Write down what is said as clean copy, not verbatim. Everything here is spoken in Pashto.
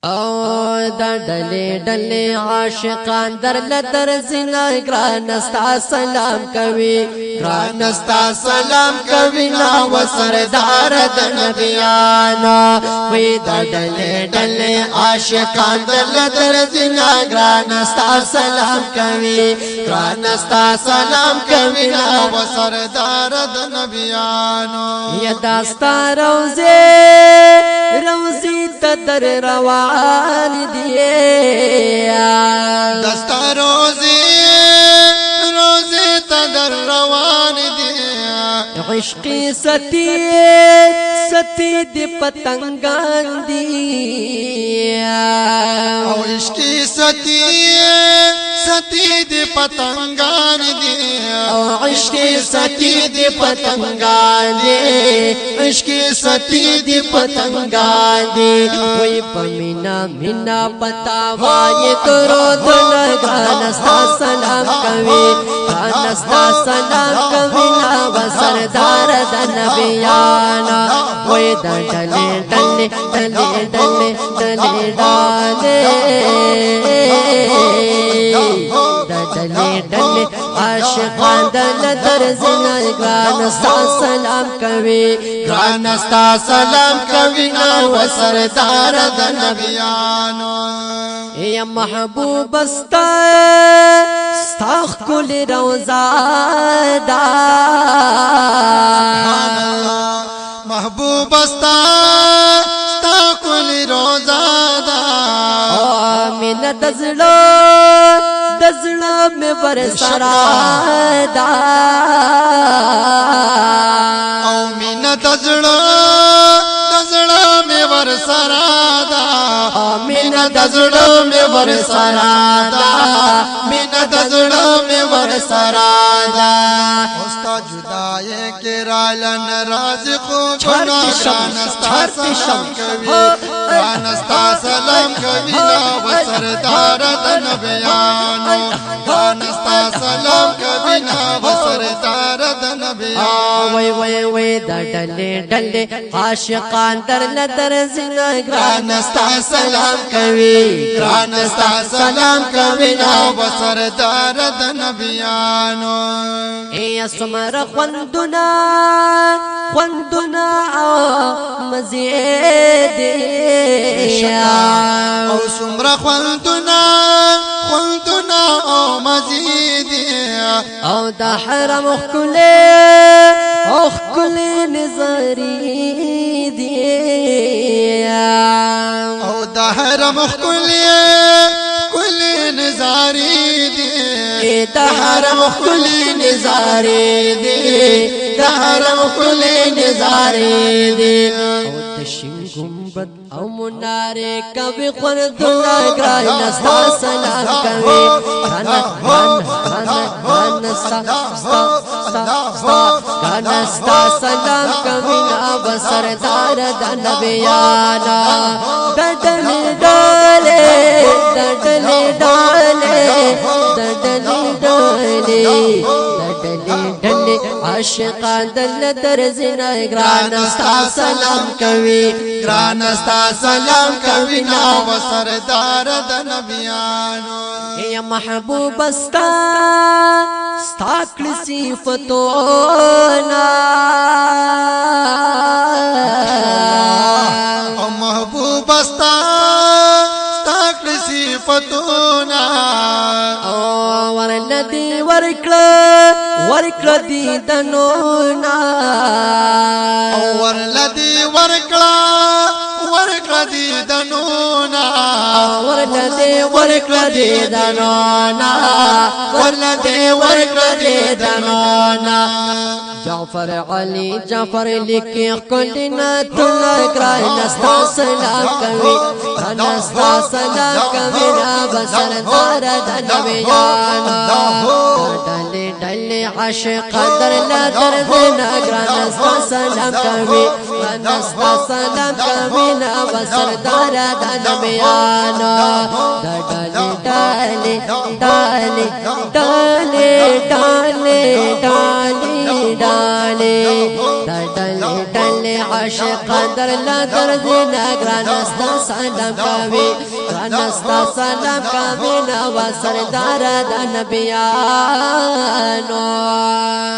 او دا ډلې ډلې عاشقان در لدر زنا ګران استا سلام کوي ګران استا سلام کوي نا و سردار د نبیانو وی دا ډلې ډلې عاشقان در لدر زنا ګران استا سلام کوي ګران استا سلام کوي نا و سردار د نبیانو یدا استا روزي تدر روان دی دستا روزي تدر روان دی عشقی ستی دی پتنگان دی او عشقی ستی دی پتنگان دی او عشقی ستی دی پتنگان دی عشقی ستی دی پتنگان دی وی پمینا مینا پتا وای درود لگان استا سلام کوي گان استا سلام کوي نا و سردار د نبیانا وی د ډلې ډلې ډلې ډلې ډلې ډلې ډلې عاشقان د لدر زنا ګران استا سلام کوي ګران استا سلام کوي نا و سردار د نبیانو یا محبوب استا کل روزا دا محبوب استا کل روزا دا من دزلو میں برسرا دا او من دزلو میں برسرا دا من دزلو میں برسرا دا من دزلو میں برسرا دا استا جدائے کے رالن رازق بنا شان استا سلام کوي شان استا سلام کوي نا و سردار د نبیانو شان استا سلام کوي نا و سردار د نبیانو وای وای وای د ډلې ډلې عاشقان در لدر زنا ګران استا سلام کوي ګران استا سلام کوي نا و سردار د نبیانو ای سمر خوندنا مزید او سمر خوندنا او مزید او دا حرم اخکلی نظری دی او دا حرم اخکلی نظاری دی دا حرم اخکلی نظاری دی دا حرم اخکلی نظاری دی او تشین گنبد او منارے کبھی خوردنا گران استا سلام کوي گان استا سلام کوي نا و سردار د نبیانا ددلی ڈالے ددلی ڈالے ددلی ڈالے ډلې عاشقان دل در زنا ګران استا سلام کوي ګران استا سلام کوي نا و سردار د نبیانو یا محبوب استا کل صفتونا او محبوب استا کل صفتونا او ورلدی ورکړه دی دنونا او ورلدی ورکړه دی دنونا ورلدی ورکړه دی دنونا ورلدی ورکړه دی دنونا جعفر علی جعفر لکی کلنا تنا ګران استا سلام کوي ګران استا سلام کوي نا بسردار د نبیانو ډلې ډلې عاشق در لدر زنا ګران استا سلام کوي ګران استا سلام کوي نا بسردار د نبیانو ډلې ډلې ډلې ډلې ډلې ډلې ډلې ډلې عاشق در لدر دینا گرانستا سلام کوي گرانستا سلام کوي نو سردار د نبیانو